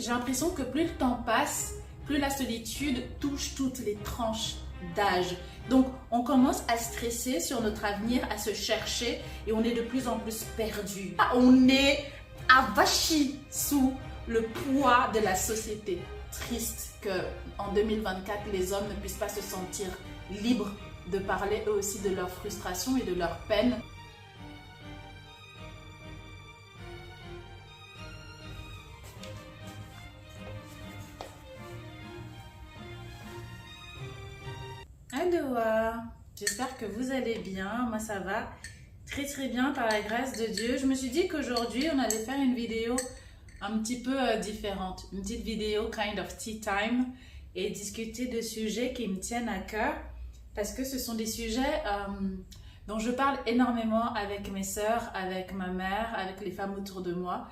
J'ai l'impression que plus le temps passe, plus la solitude touche toutes les tranches d'âge. Donc, on commence à stresser sur notre avenir, à se chercher et on est de plus en plus perdu. On est avachi sous le poids de la société. Triste qu'en 2024, les hommes ne puissent pas se sentir libres de parler eux aussi de leurs frustrations et de leurs peines. Allô, j'espère que vous allez bien. Moi, ça va très bien par la grâce de Dieu. Je me suis dit qu'aujourd'hui, on allait faire une vidéo un petit peu différente. Une petite vidéo kind of tea time et discuter de sujets qui me tiennent à cœur parce que ce sont des sujets dont je parle énormément avec mes sœurs, avec ma mère, avec les femmes autour de moi.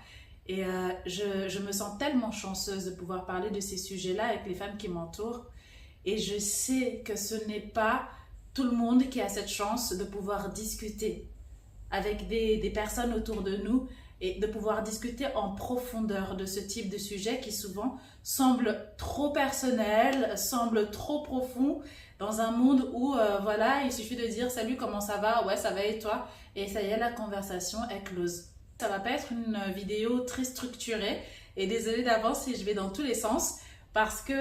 Et je me sens tellement chanceuse de pouvoir parler de ces sujets-là avec les femmes qui m'entourent. Et je sais que ce n'est pas tout le monde qui a cette chance de pouvoir discuter avec des personnes autour de nous et de pouvoir discuter en profondeur de ce type de sujet qui souvent semble trop personnel, semble trop profond dans un monde où voilà, il suffit de dire « Salut, comment ça va? Ouais, ça va et toi ?» Et ça y est, la conversation est close. Ça va pas être une vidéo très structurée et désolée d'avance si je vais dans tous les sens. Parce que,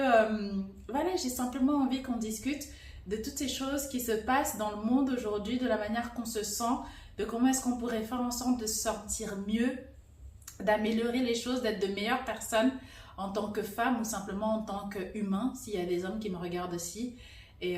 voilà, j'ai simplement envie qu'on discute de toutes ces choses qui se passent dans le monde aujourd'hui, de la manière qu'on se sent, de comment est-ce qu'on pourrait faire en sorte de se sentir mieux, d'améliorer les choses, d'être de meilleures personnes en tant que femme ou simplement en tant qu'humain, s'il y a des hommes qui me regardent aussi. Et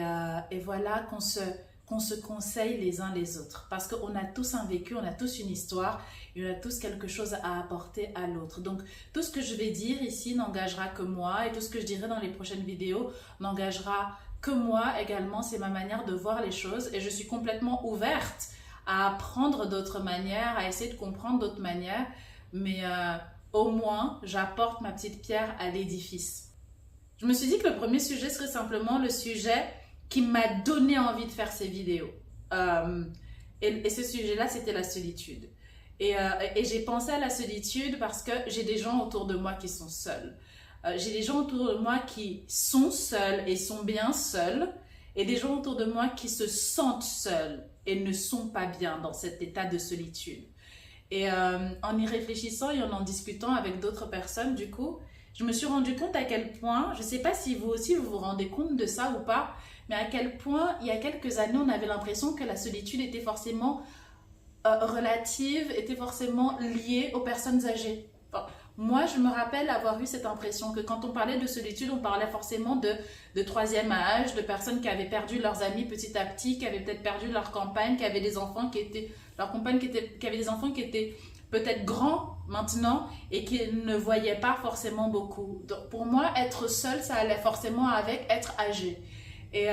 voilà, qu'on se conseille les uns les autres. Parce qu'on a tous un vécu, on a tous une histoire, et on a tous quelque chose à apporter à l'autre. Donc, tout ce que je vais dire ici n'engagera que moi, et tout ce que je dirai dans les prochaines vidéos n'engagera que moi également. C'est ma manière de voir les choses, et je suis complètement ouverte à apprendre d'autres manières, à essayer de comprendre d'autres manières, mais au moins, j'apporte ma petite pierre à l'édifice. Je me suis dit que le premier sujet serait simplement le sujet qui m'a donné envie de faire ces vidéos. Et ce sujet-là, c'était la solitude. Et j'ai pensé à la solitude parce que j'ai des gens autour de moi qui sont seuls. J'ai des gens autour de moi qui sont seuls et sont bien seuls. Et des gens autour de moi qui se sentent seuls et ne sont pas bien dans cet état de solitude. Et en y réfléchissant et en discutant avec d'autres personnes, du coup, je me suis rendu compte à quel point, je ne sais pas si vous aussi vous vous rendez compte de ça ou pas, mais à quel point, il y a quelques années, on avait l'impression que la solitude était forcément relative, était forcément liée aux personnes âgées. Enfin, moi, je me rappelle avoir eu cette impression que quand on parlait de solitude, on parlait forcément de troisième âge, de personnes qui avaient perdu leurs amis petit à petit, qui avaient peut-être perdu leur compagne, qui avaient des enfants qui étaient, leur compagne qui avaient des enfants qui étaient peut-être grands maintenant et qui ne voyaient pas forcément beaucoup. Donc, pour moi, être seul, ça allait forcément avec être âgé. Et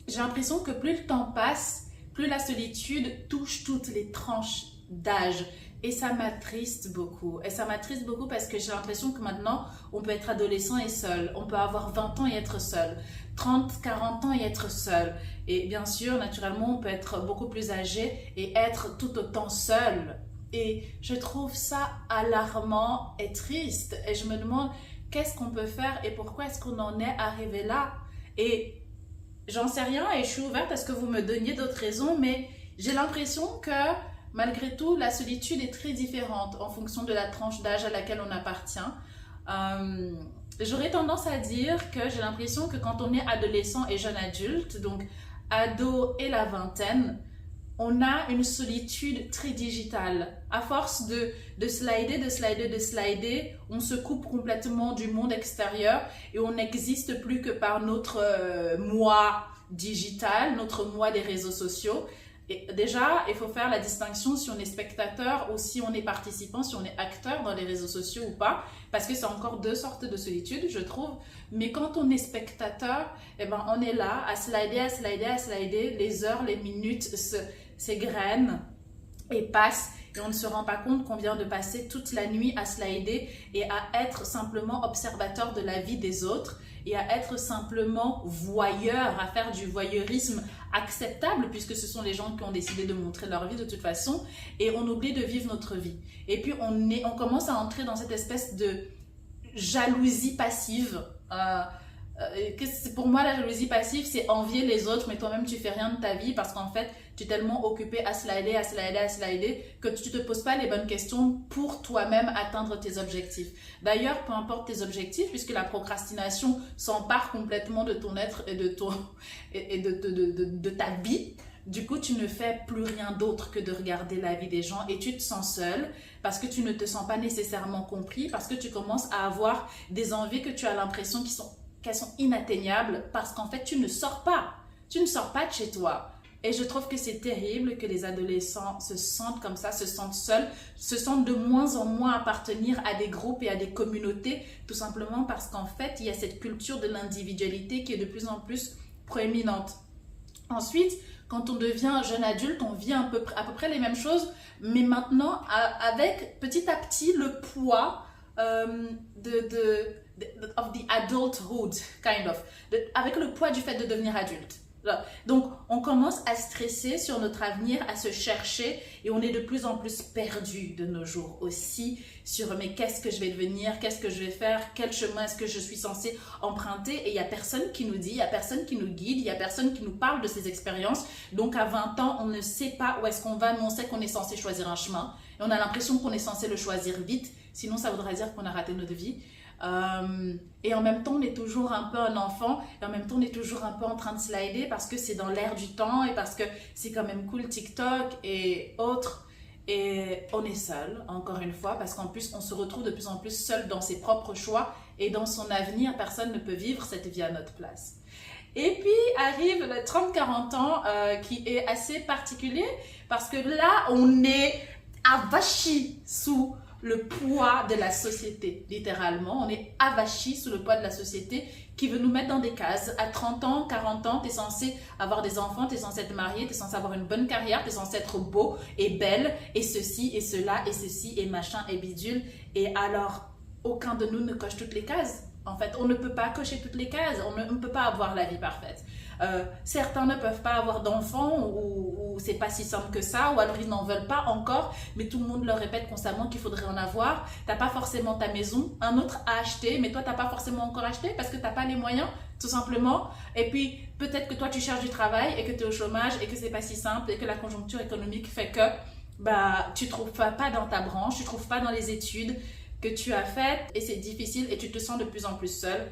j'ai l'impression que plus le temps passe, plus la solitude touche toutes les tranches d'âge. Et ça m'attriste beaucoup. Et ça m'attriste beaucoup parce que j'ai l'impression que maintenant, on peut être adolescent et seul. On peut avoir 20 ans et être seul. 30, 40 ans et être seul. Et bien sûr, naturellement, on peut être beaucoup plus âgé et être tout autant seul. Et je trouve ça alarmant et triste. Et je me demande qu'est-ce qu'on peut faire et pourquoi est-ce qu'on en est arrivé là. Et j'en sais rien et je suis ouverte à ce que vous me donniez d'autres raisons, mais j'ai l'impression que malgré tout, la solitude est très différente en fonction de la tranche d'âge à laquelle on appartient. J'aurais tendance à dire que j'ai l'impression que quand on est adolescent et jeune adulte, donc ado et la vingtaine, on a une solitude très digitale. À force de slider, on se coupe complètement du monde extérieur et on n'existe plus que par notre moi digital, notre moi des réseaux sociaux. Et déjà, il faut faire la distinction si on est spectateur ou si on est participant, si on est acteur dans les réseaux sociaux ou pas, parce que c'est encore deux sortes de solitude, je trouve. Mais quand on est spectateur, eh ben, on est là à slider, les heures, les minutes s'égrènent et passent et on ne se rend pas compte qu'on vient de passer toute la nuit à slider et à être simplement observateur de la vie des autres et à être simplement voyeur, à faire du voyeurisme acceptable puisque ce sont les gens qui ont décidé de montrer leur vie de toute façon et on oublie de vivre notre vie. Et puis on commence à entrer dans cette espèce de jalousie passive. Pour moi, la jalousie passive, c'est envier les autres, mais toi-même, tu fais rien de ta vie parce qu'en fait, tu es tellement occupé à slider, à slider, à slider que tu te poses pas les bonnes questions pour toi-même atteindre tes objectifs. D'ailleurs, peu importe tes objectifs, puisque la procrastination s'empare complètement de ton être et de ta vie, du coup, tu ne fais plus rien d'autre que de regarder la vie des gens et tu te sens seul parce que tu ne te sens pas nécessairement compris, parce que tu commences à avoir des envies que tu as l'impression qu'elles sont inatteignables parce qu'en fait, tu ne sors pas. Tu ne sors pas de chez toi. Et je trouve que c'est terrible que les adolescents se sentent comme ça, se sentent seuls, se sentent de moins en moins appartenir à des groupes et à des communautés, tout simplement parce qu'en fait, il y a cette culture de l'individualité qui est de plus en plus proéminente. Ensuite, quand on devient jeune adulte, on vit à peu près les mêmes choses, mais maintenant avec petit à petit le poids of the adulthood, kind of, avec le poids du fait de devenir adulte. Donc, on commence à stresser sur notre avenir, à se chercher et on est de plus en plus perdu de nos jours aussi sur mais qu'est-ce que je vais devenir, qu'est-ce que je vais faire, quel chemin est-ce que je suis censée emprunter et il n'y a personne qui nous dit, il n'y a personne qui nous guide, il n'y a personne qui nous parle de ses expériences. Donc, à 20 ans, on ne sait pas où est-ce qu'on va, mais on sait qu'on est censé choisir un chemin et on a l'impression qu'on est censé le choisir vite, sinon ça voudrait dire qu'on a raté notre vie. Et en même temps on est toujours un peu un enfant et en même temps on est toujours un peu en train de slider parce que c'est dans l'air du temps et parce que c'est quand même cool TikTok et autres et on est seul encore une fois parce qu'en plus on se retrouve de plus en plus seul dans ses propres choix et dans son avenir. Personne ne peut vivre cette vie à notre place. Et puis arrive le 30-40 ans qui est assez particulier parce que là on est avachi sous le poids de la société, littéralement. On est avachi sous le poids de la société qui veut nous mettre dans des cases. À 30 ans, 40 ans, tu es censé avoir des enfants, tu es censé être marié, tu es censé avoir une bonne carrière, tu es censé être beau et belle, et ceci et cela, et ceci et machin et bidule. Et alors, aucun de nous ne coche toutes les cases. En fait, on ne peut pas cocher toutes les cases, on ne peut pas avoir la vie parfaite. Certains ne peuvent pas avoir d'enfants ou c'est pas si simple que ça, ou alors ils n'en veulent pas encore, mais tout le monde leur répète constamment qu'il faudrait en avoir. T'as pas forcément ta maison, un autre a acheté, mais toi t'as pas forcément encore acheté parce que t'as pas les moyens, tout simplement. Et puis peut-être que toi tu cherches du travail et que tu es au chômage et que c'est pas si simple et que la conjoncture économique fait que tu trouves pas dans ta branche, tu trouves pas dans les études que tu as faites et c'est difficile et tu te sens de plus en plus seul.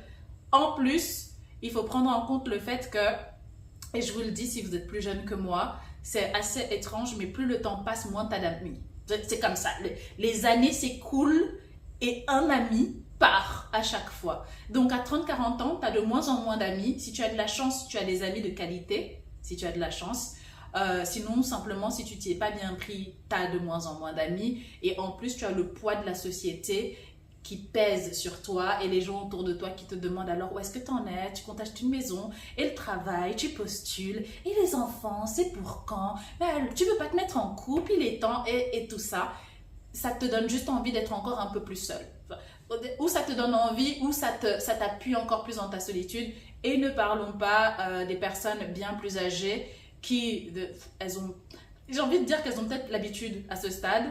En plus, il faut prendre en compte le fait que, et je vous le dis si vous êtes plus jeune que moi, c'est assez étrange, mais plus le temps passe, moins t'as d'amis. C'est comme ça. Les années s'écoulent et un ami part à chaque fois. Donc à 30-40 ans, tu as de moins en moins d'amis. Si tu as de la chance, tu as des amis de qualité, si tu as de la chance. Sinon, simplement, si tu t'y es pas bien pris, tu as de moins en moins d'amis. Et en plus, tu as le poids de la société qui pèse sur toi et les gens autour de toi qui te demandent alors où est-ce que tu en es, tu comptes acheter une maison et le travail, tu postules et les enfants, c'est pour quand, tu veux pas te mettre en couple, il est temps et tout ça. Ça te donne juste envie d'être encore un peu plus seul. Ou ça te donne envie, ou ça t'appuie encore plus dans ta solitude. Et ne parlons pas des personnes bien plus âgées qui, j'ai envie de dire qu'elles ont peut-être l'habitude à ce stade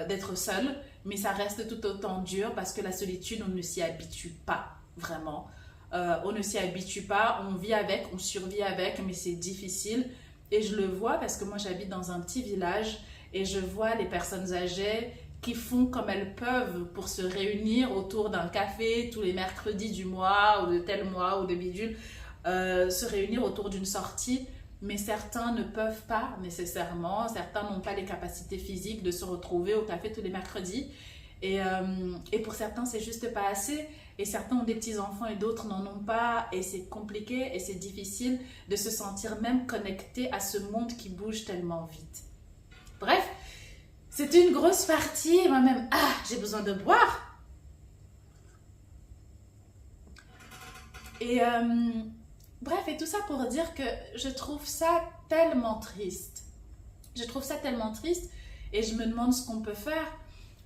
d'être seules, mais ça reste tout autant dur parce que la solitude, on ne s'y habitue pas vraiment. On ne s'y habitue pas, on vit avec, on survit avec, mais c'est difficile. Et je le vois parce que moi j'habite dans un petit village et je vois les personnes âgées qui font comme elles peuvent pour se réunir autour d'un café tous les mercredis du mois ou de tel mois ou de bidule, se réunir autour d'une sortie. Mais certains ne peuvent pas nécessairement, certains n'ont pas les capacités physiques de se retrouver au café tous les mercredis. Et pour certains, c'est juste pas assez. Et certains ont des petits-enfants et d'autres n'en ont pas. Et c'est compliqué et c'est difficile de se sentir même connecté à ce monde qui bouge tellement vite. Bref, c'est une grosse partie. Moi-même, j'ai besoin de boire. Et... bref, et tout ça pour dire que je trouve ça tellement triste. Je trouve ça tellement triste et je me demande ce qu'on peut faire.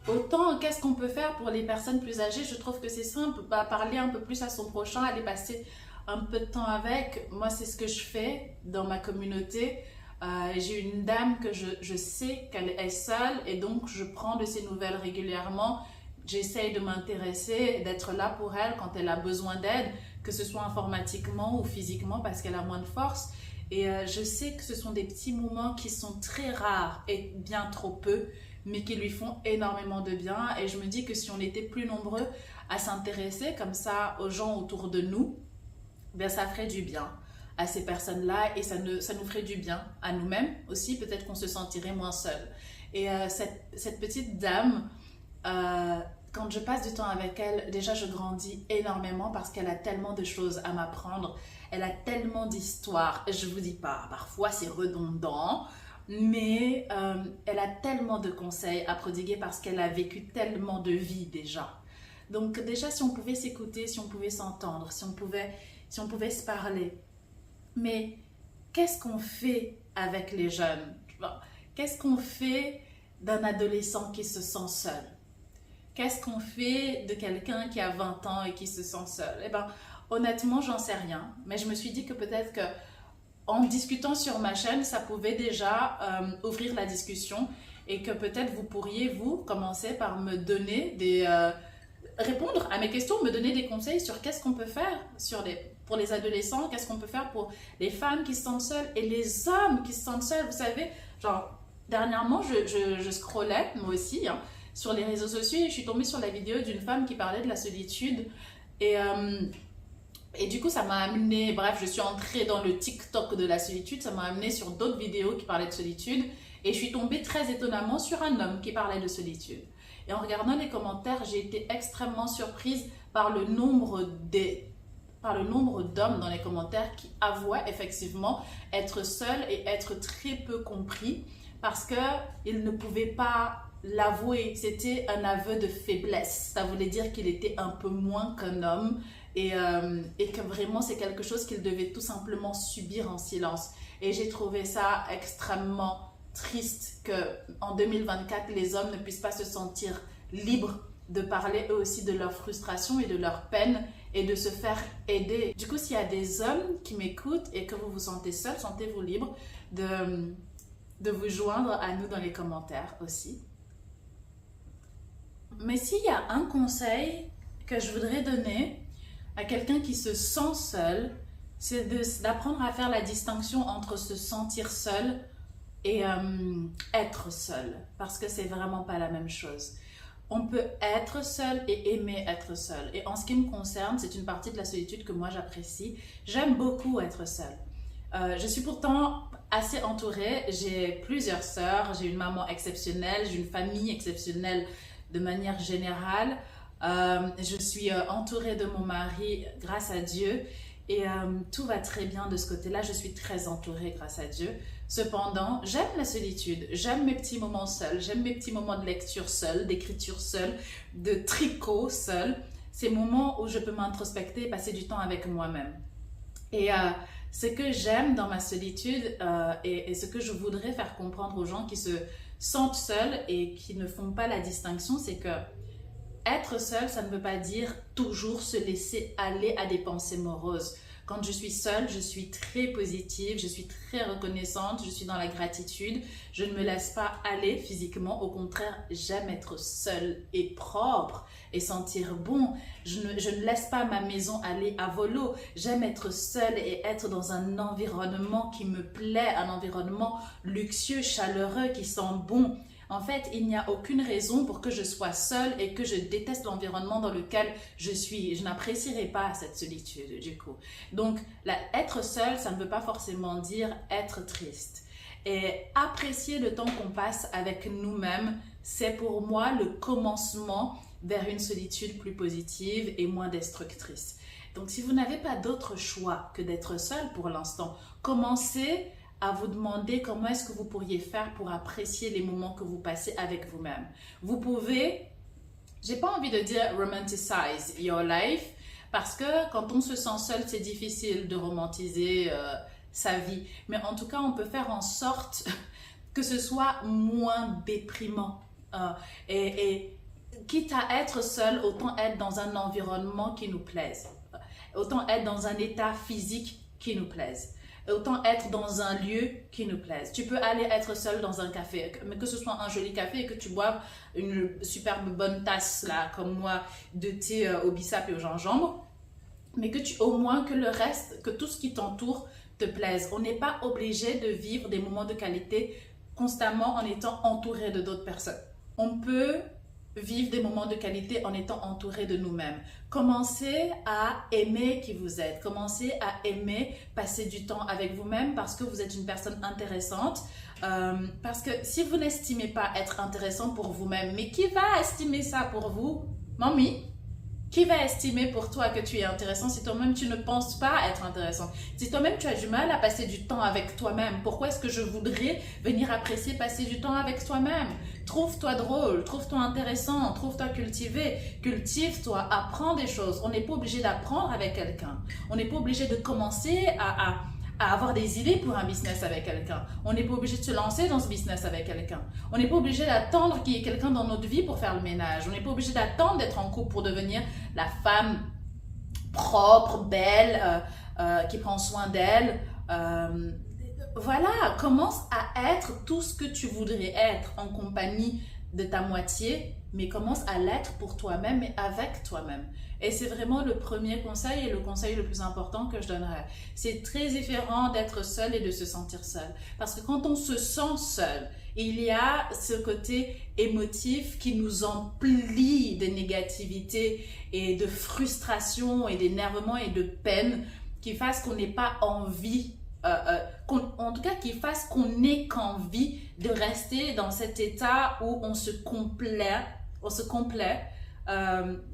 Autant, qu'est-ce qu'on peut faire pour les personnes plus âgées? Je trouve que c'est simple, parler un peu plus à son prochain, aller passer un peu de temps avec. Moi, c'est ce que je fais dans ma communauté. J'ai une dame que je sais qu'elle est seule et donc je prends de ses nouvelles régulièrement. j'essaye de m'intéresser, d'être là pour elle quand elle a besoin d'aide, que ce soit informatiquement ou physiquement parce qu'elle a moins de force. Et je sais que ce sont des petits moments qui sont très rares et bien trop peu, mais qui lui font énormément de bien. Et je me dis que si on était plus nombreux à s'intéresser comme ça aux gens autour de nous, bien ça ferait du bien à ces personnes-là et ça nous ferait du bien à nous-mêmes aussi. Peut-être qu'on se sentirait moins seul. Et cette petite dame, quand je passe du temps avec elle, déjà je grandis énormément parce qu'elle a tellement de choses à m'apprendre. Elle a tellement d'histoires. Je vous dis pas, parfois c'est redondant, mais elle a tellement de conseils à prodiguer parce qu'elle a vécu tellement de vies déjà. Donc déjà si on pouvait s'écouter, si on pouvait s'entendre, si on pouvait se parler. Mais qu'est-ce qu'on fait avec les jeunes? Qu'est-ce qu'on fait d'un adolescent qui se sent seul? Qu'est-ce qu'on fait de quelqu'un qui a 20 ans et qui se sent seul? Eh bien, honnêtement, j'en sais rien. Mais je me suis dit que peut-être que en discutant sur ma chaîne, ça pouvait déjà ouvrir la discussion et que peut-être vous pourriez, vous, commencer par me donner répondre à mes questions, me donner des conseils sur qu'est-ce qu'on peut faire pour les adolescents, qu'est-ce qu'on peut faire pour les femmes qui se sentent seules et les hommes qui se sentent seuls. Vous savez, genre, dernièrement, je scrollais, moi aussi, hein, sur les réseaux sociaux et je suis tombée sur la vidéo d'une femme qui parlait de la solitude et du coup ça m'a amené, bref je suis entrée dans le TikTok de la solitude, ça m'a amené sur d'autres vidéos qui parlaient de solitude et je suis tombée très étonnamment sur un homme qui parlait de solitude. Et en regardant les commentaires, j'ai été extrêmement surprise par le nombre d'hommes dans les commentaires qui avouaient effectivement être seuls et être très peu compris parce qu'ils ne pouvaient pas l'avouer. C'était un aveu de faiblesse. Ça voulait dire qu'il était un peu moins qu'un homme et que vraiment c'est quelque chose qu'il devait tout simplement subir en silence. Et j'ai trouvé ça extrêmement triste qu'en 2024, les hommes ne puissent pas se sentir libres de parler eux aussi de leur frustration et de leur peine et de se faire aider. Du coup, s'il y a des hommes qui m'écoutent et que vous vous sentez seul, sentez-vous libre de vous joindre à nous dans les commentaires aussi. Mais s'il y a un conseil que je voudrais donner à quelqu'un qui se sent seul, c'est d'apprendre à faire la distinction entre se sentir seul et être seul, parce que c'est vraiment pas la même chose. On peut être seul et aimer être seul. Et en ce qui me concerne, c'est une partie de la solitude que moi j'apprécie. J'aime beaucoup être seule. Je suis pourtant assez entourée. J'ai plusieurs sœurs, j'ai une maman exceptionnelle, j'ai une famille exceptionnelle de manière générale. Je suis entourée de mon mari grâce à Dieu et tout va très bien de ce côté-là. Je suis très entourée grâce à Dieu. Cependant, j'aime la solitude, j'aime mes petits moments seuls, j'aime mes petits moments de lecture seule, d'écriture seule, de tricot seule. Ces moments où je peux m'introspecter et passer du temps avec moi-même. Et ce que j'aime dans ma solitude et ce que je voudrais faire comprendre aux gens qui se sentent seuls et qui ne font pas la distinction, c'est que être seul, ça ne veut pas dire toujours se laisser aller à des pensées moroses. Quand je suis seule, je suis très positive, je suis très reconnaissante, je suis dans la gratitude. Je ne me laisse pas aller physiquement. Au contraire, j'aime être seule et propre et sentir bon. Je ne laisse pas ma maison aller à volo. J'aime être seule et être dans un environnement qui me plaît, un environnement luxueux, chaleureux, qui sent bon. En fait, il n'y a aucune raison pour que je sois seule et que je déteste l'environnement dans lequel je suis. Je n'apprécierai pas cette solitude, du coup. Donc, être seule, ça ne veut pas forcément dire être triste. Et apprécier le temps qu'on passe avec nous-mêmes, c'est pour moi le commencement vers une solitude plus positive et moins destructrice. Donc, si vous n'avez pas d'autre choix que d'être seule pour l'instant, commencez à vous demander comment est-ce que vous pourriez faire pour apprécier les moments que vous passez avec vous-même. Vous pouvez, j'ai pas envie de dire romanticize your life, parce que quand on se sent seul, c'est difficile de romantiser sa vie. Mais en tout cas, on peut faire en sorte que ce soit moins déprimant. Et quitte à être seul, autant être dans un environnement qui nous plaise. Autant être dans un état physique qui nous plaise. autant être dans un lieu qui nous plaise. Tu peux aller être seul dans un café, mais que ce soit un joli café et que tu boives une superbe bonne tasse, là, comme moi, de thé au bissap et au gingembre, mais au moins que le reste, que tout ce qui t'entoure te plaise. On n'est pas obligé de vivre des moments de qualité constamment en étant entouré de d'autres personnes. On peut vivre des moments de qualité en étant entouré de nous-mêmes. Commencez à aimer qui vous êtes. Commencez à aimer passer du temps avec vous-même parce que vous êtes une personne intéressante. Parce que si vous n'estimez pas être intéressant pour vous-même, mais qui va estimer ça pour vous? Mamie? Qui va estimer pour toi que tu es intéressant si toi-même tu ne penses pas être intéressant? Si toi-même tu as du mal à passer du temps avec toi-même, pourquoi est-ce que je voudrais venir apprécier passer du temps avec toi-même? Trouve-toi drôle, trouve-toi intéressant, trouve-toi cultivé, cultive-toi, apprends des choses. On n'est pas obligé d'apprendre avec quelqu'un. On n'est pas obligé de commencer à avoir des idées pour un business avec quelqu'un. On n'est pas obligé de se lancer dans ce business avec quelqu'un. On n'est pas obligé d'attendre qu'il y ait quelqu'un dans notre vie pour faire le ménage. On n'est pas obligé d'attendre d'être en couple pour devenir la femme propre, belle, qui prend soin d'elle. Voilà, commence à être tout ce que tu voudrais être en compagnie de ta moitié, mais commence à l'être pour toi-même et avec toi-même. Et c'est vraiment le premier conseil et le conseil le plus important que je donnerais. C'est très différent d'être seul et de se sentir seul. Parce que quand on se sent seul, il y a ce côté émotif qui nous emplit de négativité et de frustration et d'énervement et de peine qui fasse qu'on n'ait pas envie, en tout cas qui fasse qu'on n'ait qu'envie de rester dans cet état où on se complaît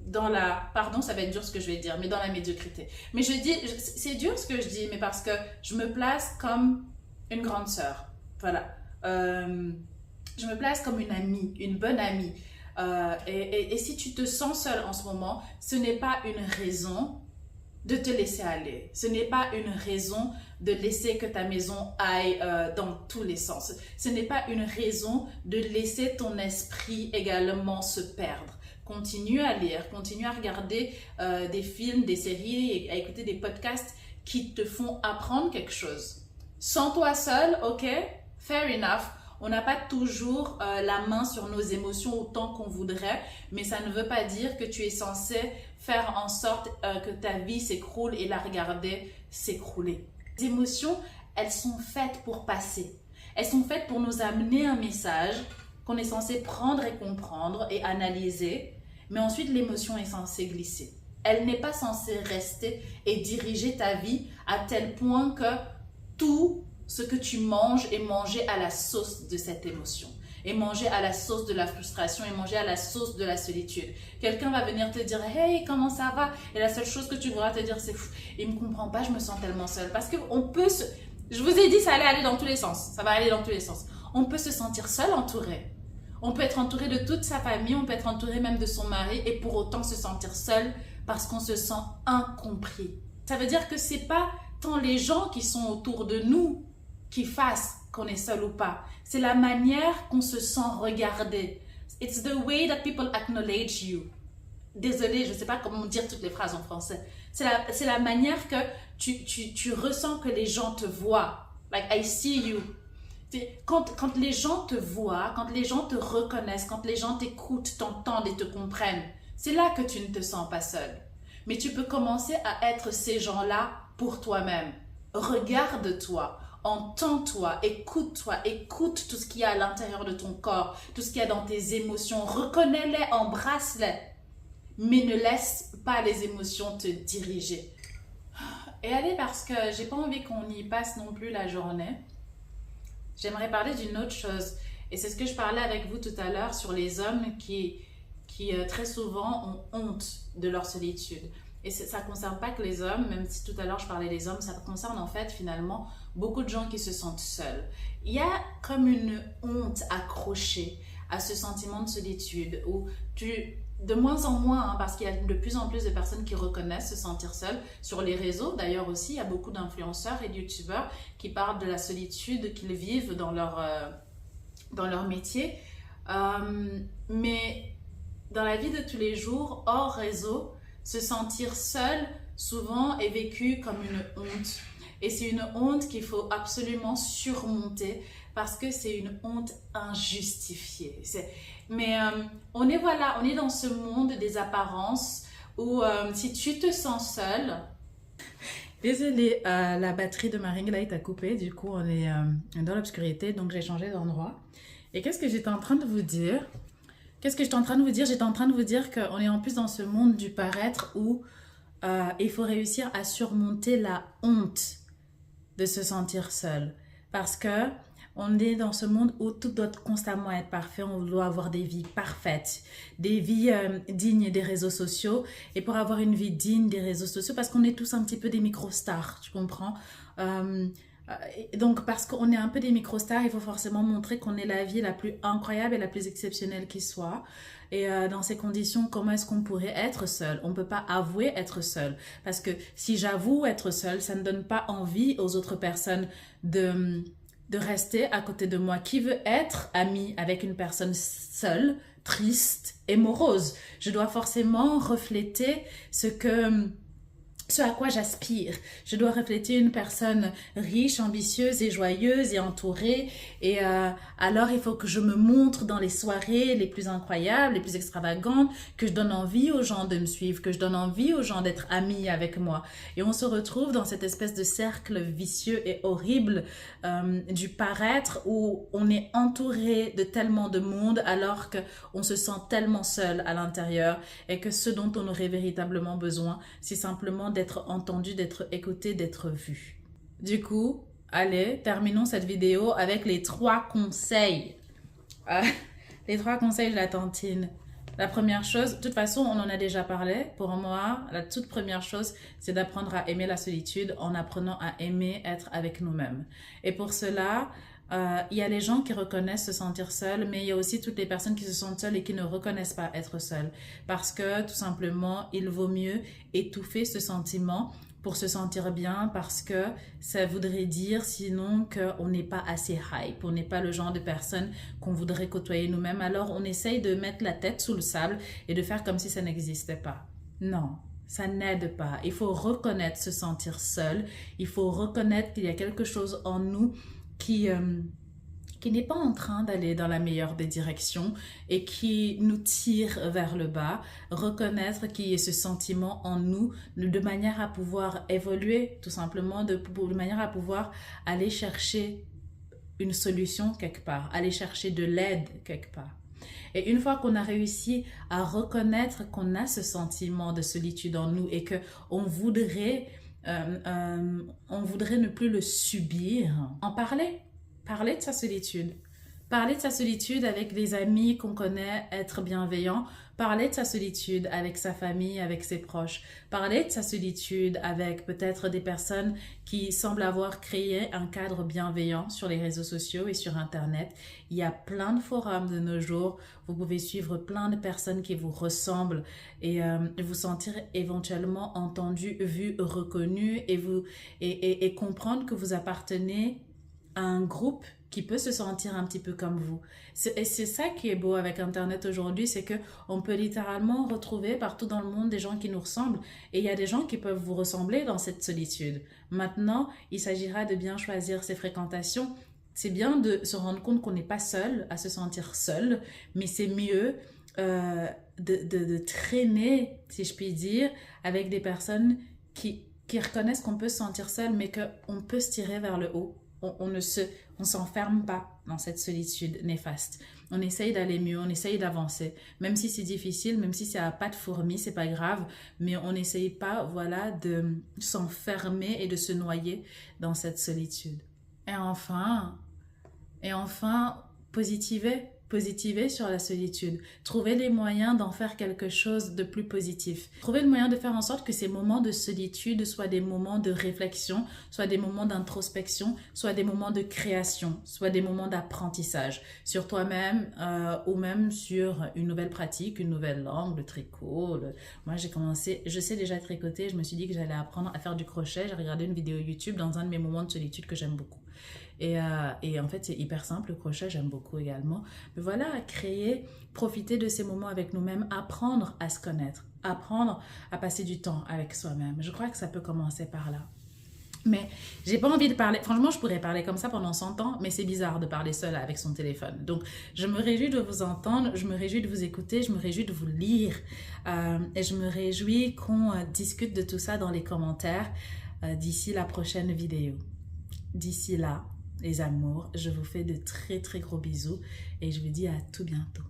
dans la, pardon, ça va être dur ce que je vais dire, mais dans la médiocrité. Mais je dis, c'est dur ce que je dis, mais parce que je me place comme une grande sœur. Voilà. Je me place comme une amie, une bonne amie. Et si tu te sens seule en ce moment, ce n'est pas une raison de te laisser aller. Ce n'est pas une raison de laisser que ta maison aille dans tous les sens. Ce n'est pas une raison de laisser ton esprit également se perdre. Continue à lire, continue à regarder des films, des séries, et à écouter des podcasts qui te font apprendre quelque chose. Sens-toi seul, ok? Fair enough. On n'a pas toujours la main sur nos émotions autant qu'on voudrait, mais ça ne veut pas dire que tu es censé faire en sorte que ta vie s'écroule et la regarder s'écrouler. Les émotions, elles sont faites pour passer. Elles sont faites pour nous amener un message qu'on est censé prendre et comprendre et analyser, mais ensuite l'émotion est censée glisser. Elle n'est pas censée rester et diriger ta vie à tel point que tout ce que tu manges est mangé à la sauce de cette émotion, est mangé à la sauce de la frustration, est mangé à la sauce de la solitude. Quelqu'un va venir te dire « Hey, comment ça va ?» Et la seule chose que tu voudras te dire c'est « Il ne me comprend pas, je me sens tellement seule. » Parce qu'on peut se... Je vous ai dit, ça allait aller dans tous les sens. Ça va aller dans tous les sens. On peut se sentir seul entouré. On peut être entouré de toute sa famille, on peut être entouré même de son mari et pour autant se sentir seul parce qu'on se sent incompris. Ça veut dire que c'est pas tant les gens qui sont autour de nous qui fassent qu'on est seul ou pas. C'est la manière qu'on se sent regardé. It's the way that people acknowledge you. Désolée, je ne sais pas comment dire toutes les phrases en français. C'est la manière que tu ressens que les gens te voient. Like, I see you. Quand les gens te voient, quand les gens te reconnaissent, quand les gens t'écoutent, t'entendent et te comprennent, c'est là que tu ne te sens pas seul. Mais tu peux commencer à être ces gens-là pour toi-même. Regarde-toi, entends-toi, écoute-toi, écoute tout ce qu'il y a à l'intérieur de ton corps, tout ce qu'il y a dans tes émotions, reconnais-les, embrasse-les, mais ne laisse pas les émotions te diriger. Et allez, parce que j'ai pas envie qu'on y passe non plus la journée. J'aimerais parler d'une autre chose, et c'est ce que je parlais avec vous tout à l'heure sur les hommes qui très souvent ont honte de leur solitude. Et ça ne concerne pas que les hommes, même si tout à l'heure je parlais des hommes, ça concerne en fait finalement beaucoup de gens qui se sentent seuls. Il y a comme une honte accrochée à ce sentiment de solitude où de moins en moins, hein, parce qu'il y a de plus en plus de personnes qui reconnaissent se sentir seules sur les réseaux. D'ailleurs aussi, il y a beaucoup d'influenceurs et de youtubeurs qui parlent de la solitude qu'ils vivent dans leur métier. Mais dans la vie de tous les jours, hors réseau, se sentir seul, souvent, est vécu comme une honte. Et c'est une honte qu'il faut absolument surmonter parce que c'est une honte injustifiée. Mais on est, voilà, on est dans ce monde des apparences où si tu te sens seul... Désolée, la batterie de ma ring light a coupé, du coup on est dans l'obscurité, donc j'ai changé d'endroit. Et qu'est-ce que j'étais en train de vous dire? Qu'est-ce que j'étais en train de vous dire? J'étais en train de vous dire qu'on est en plus dans ce monde du paraître où il faut réussir à surmonter la honte de se sentir seul. Parce que on est dans ce monde où tout doit constamment être parfait, on doit avoir des vies parfaites, des vies dignes des réseaux sociaux. Et pour avoir une vie digne des réseaux sociaux, parce qu'on est tous un petit peu des micro-stars, tu comprends? Donc parce qu'on est un peu des micro-stars, il faut forcément montrer qu'on est la vie la plus incroyable et la plus exceptionnelle qui soit. Et dans ces conditions, comment est-ce qu'on pourrait être seul? On ne peut pas avouer être seul. Parce que si j'avoue être seul, ça ne donne pas envie aux autres personnes de rester à côté de moi. Qui veut être ami avec une personne seule, triste et morose? Je dois forcément refléter ce à quoi j'aspire. Je dois refléter une personne riche, ambitieuse et joyeuse et entourée. Et alors, il faut que je me montre dans les soirées les plus incroyables, les plus extravagantes, que je donne envie aux gens de me suivre, que je donne envie aux gens d'être amis avec moi. Et on se retrouve dans cette espèce de cercle vicieux et horrible du paraître où on est entouré de tellement de monde alors qu'on se sent tellement seul à l'intérieur et que ce dont on aurait véritablement besoin, c'est simplement d'être entendu, d'être écouté, d'être vu. Du coup, allez, terminons cette vidéo avec les 3 conseils. Les 3 conseils de la tantine. La première chose, de toute façon, on en a déjà parlé. Pour moi, la toute première chose, c'est d'apprendre à aimer la solitude en apprenant à aimer être avec nous-mêmes. Et pour cela, il y a les gens qui reconnaissent se sentir seuls, mais il y a aussi toutes les personnes qui se sentent seules et qui ne reconnaissent pas être seules. Parce que, tout simplement, il vaut mieux étouffer ce sentiment pour se sentir bien, parce que ça voudrait dire sinon qu'on n'est pas assez hype, on n'est pas le genre de personne qu'on voudrait côtoyer nous-mêmes. Alors, on essaye de mettre la tête sous le sable et de faire comme si ça n'existait pas. Non. Ça n'aide pas. Il faut reconnaître se sentir seul. Il faut reconnaître qu'il y a quelque chose en nous qui n'est pas en train d'aller dans la meilleure des directions et qui nous tire vers le bas. Reconnaître qu'il y a ce sentiment en nous de manière à pouvoir évoluer, tout simplement, de manière à pouvoir aller chercher une solution quelque part, aller chercher de l'aide quelque part. Et une fois qu'on a réussi à reconnaître qu'on a ce sentiment de solitude en nous et qu'on voudrait ne plus le subir, en parler de sa solitude. Parler de sa solitude avec des amis qu'on connaît, être bienveillant. Parler de sa solitude avec sa famille, avec ses proches. Parler de sa solitude avec peut-être des personnes qui semblent avoir créé un cadre bienveillant sur les réseaux sociaux et sur Internet. Il y a plein de forums de nos jours. Vous pouvez suivre plein de personnes qui vous ressemblent et vous sentir éventuellement entendu, vu, reconnu et comprendre que vous appartenez à un groupe qui peut se sentir un petit peu comme vous. Et c'est ça qui est beau avec Internet aujourd'hui, c'est qu'on peut littéralement retrouver partout dans le monde des gens qui nous ressemblent. Et il y a des gens qui peuvent vous ressembler dans cette solitude. Maintenant, il s'agira de bien choisir ses fréquentations. C'est bien de se rendre compte qu'on n'est pas seul, à se sentir seul, mais c'est mieux de traîner, si je puis dire, avec des personnes qui reconnaissent qu'on peut se sentir seul, mais qu'on peut se tirer vers le haut. On s'enferme pas dans cette solitude néfaste. On essaye d'aller mieux, on essaye d'avancer. Même si c'est difficile, même si c'est à pas de fourmi, c'est pas grave. Mais on n'essaye pas, voilà, de s'enfermer et de se noyer dans cette solitude. Et enfin, positiver sur la solitude. Trouver les moyens d'en faire quelque chose de plus positif. Trouver le moyen de faire en sorte que ces moments de solitude soient des moments de réflexion, soient des moments d'introspection, soient des moments de création, soient des moments d'apprentissage sur toi-même ou même sur une nouvelle pratique, une nouvelle langue, le tricot. Moi, j'ai commencé, je sais déjà tricoter, je me suis dit que j'allais apprendre à faire du crochet. J'ai regardé une vidéo YouTube dans un de mes moments de solitude que j'aime beaucoup. Et en fait, c'est hyper simple, le crochet, j'aime beaucoup également. Mais voilà, créer, profiter de ces moments avec nous-mêmes, apprendre à se connaître, apprendre à passer du temps avec soi-même. Je crois que ça peut commencer par là. Mais j'ai pas envie de parler. Franchement, je pourrais parler comme ça pendant 100 ans, mais c'est bizarre de parler seul avec son téléphone. Donc, je me réjouis de vous entendre, je me réjouis de vous écouter, je me réjouis de vous lire. Et je me réjouis qu'on discute de tout ça dans les commentaires d'ici la prochaine vidéo. D'ici là, les amours, je vous fais de très très gros bisous et je vous dis à tout bientôt.